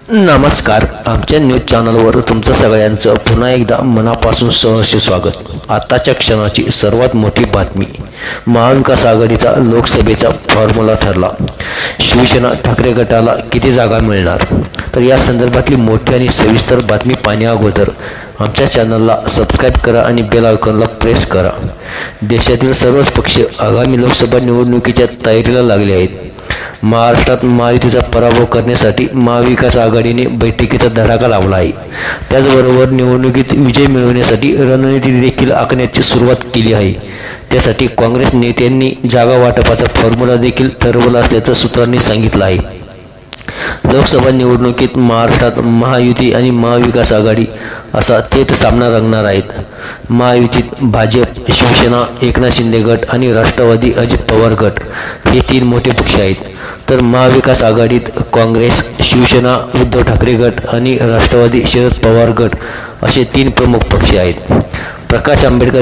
नमस्कार. आमच्या न्यूज चॅनलवर तुमचं सगळ्यांचं पुन्हा एकदा मनापासून सहर्ष स्वागत. आताच्या क्षणाची सर्वात मोठी बातमी. महाविकास आघाडीचा लोकसभेचा फॉर्म्युला ठरला. शिवसेना ठाकरे गटाला किती जागा मिळणार, तर या संदर्भातली मोठी आणि सविस्तर बातमी पाहण्याअगोदर आमच्या चॅनलला सबस्क्राईब करा आणि बेल आयकॉनला प्रेस करा. देशातील सर्वच पक्ष आगामी लोकसभा निवडणुकीच्या तयारीला लागले आहेत. महाराष्ट्रात महायुतीचा पराभव करण्यासाठी महाविकास आघाडीने बैठकीचा धडाका लावला आहे. त्याचबरोबर निवडणुकीत विजय मिळवण्यासाठी रणनीती देखील आखण्याची सुरुवात केली आहे. त्यासाठी काँग्रेस नेत्यांनी जागा वाटपाचा फॉर्म्युला देखील ठरवला असल्याचं सूत्रांनी सांगितलं आहे. लोकसभा निवडणुकीत महाराष्ट्रात महायुती आणि महाविकास आघाडी असा थेट सामना रंगणार आहेत. महायुतीत भाजप, शिवसेना, एकनाथ शिंदे गट आणि राष्ट्रवादी अजित पवार गट हे तीन मोठे पक्ष आहेत. तर महाविकास आघाडीत काँग्रेस, शिवसेना, उद्धव ठाकरे गट आणि राष्ट्रवादी शरद पवार गट असे तीन प्रमुख पक्ष आहेत. प्रकाश आंबेडकर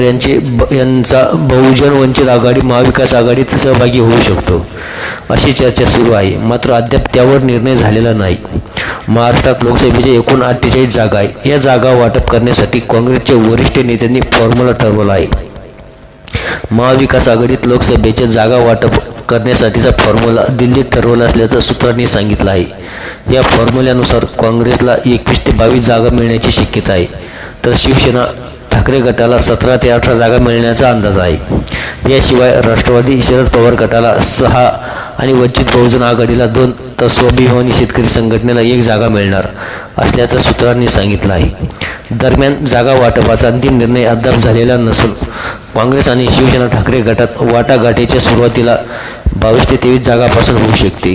यांचा बहुजन वंचित आघाडी महाविकास आघाडीत सहभागी होऊ शकतो अशी चर्चा सुरू आहे. मात्र अद्याप त्यावर निर्णय झालेला नाही. महाराष्ट्रात लोकसभेच्या एकूण 48 जागा आहे. या जागा वाटप करण्यासाठी काँग्रेसच्या वरिष्ठ नेत्यांनी फॉर्म्युला ठरवला आहे. महाविकास आघाडीत लोकसभेच्या जागा वाटप करण्यासाठीचा फॉर्म्युला दिल्लीत ठरवला असल्याचं सूत्रांनी सांगितलं आहे. या फॉर्म्युल्यानुसार काँग्रेसला 21 ते 22 जागा मिळण्याची शक्यता आहे. तर शिवसेना ठाकरे गटाला 17 ते 18 जागा मिळण्याचा अंदाज आहे. याशिवाय राष्ट्रवादी शरद पवार गटाला 6 आणि वंचित बहुजन आघाडीला 2 तर स्वाभिमानी शेतकरी संघटनेला 1 जागा मिळणार असल्याचं सूत्रांनी सांगितलं आहे. दरम्यान जागा वाटपाचा अंतिम निर्णय अद्याप झालेला नसून काँग्रेस आणि शिवसेना ठाकरे गटात वाटाघाटीच्या सुरुवातीला 22 ते 23 जागापासून होऊ शकते.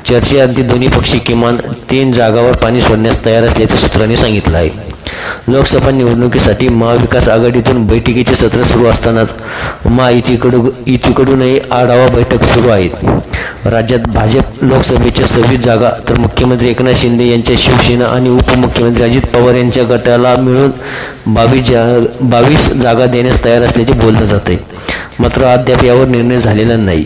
चर्चेअंती दोन्ही पक्षी किमान 3 जागावर पाणी सोडण्यास तयार असल्याचं सूत्रांनी सांगितलं आहे. लोकसभा निवडणुकीसाठी महाविकास आघाडीतून बैठकीचे सत्र सुरू असतानाच महायुतीकडूनही आढावा बैठक सुरू आहेत. राज्यात भाजप लोकसभेच्या 26 जागा, तर मुख्यमंत्री एकनाथ शिंदे यांच्या शिवसेना आणि उपमुख्यमंत्री अजित पवार यांच्या गटाला मिळून 22 जागा देण्यास तयार असल्याचे बोललं जाते. मात्र अद्याप यावर निर्णय झालेला नाही.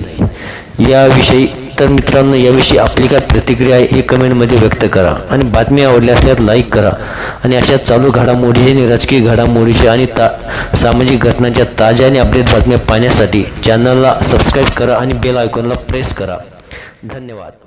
याविषयी तर मित्रांनो, याविषयी आपली काय प्रतिक्रिया आहे हे कमेंटमध्ये व्यक्त करा आणि बातमी आवडली असल्यास लाईक करा. आणि अशा चालू घडामोडी आणि राजकीय घडामोडीच्या आणि सामाजिक घटनांच्या ताज्या आणि अपडेट बातम्या पाहण्यासाठी चॅनलला सबस्क्राईब करा आणि बेल आयकॉनला प्रेस करा. धन्यवाद.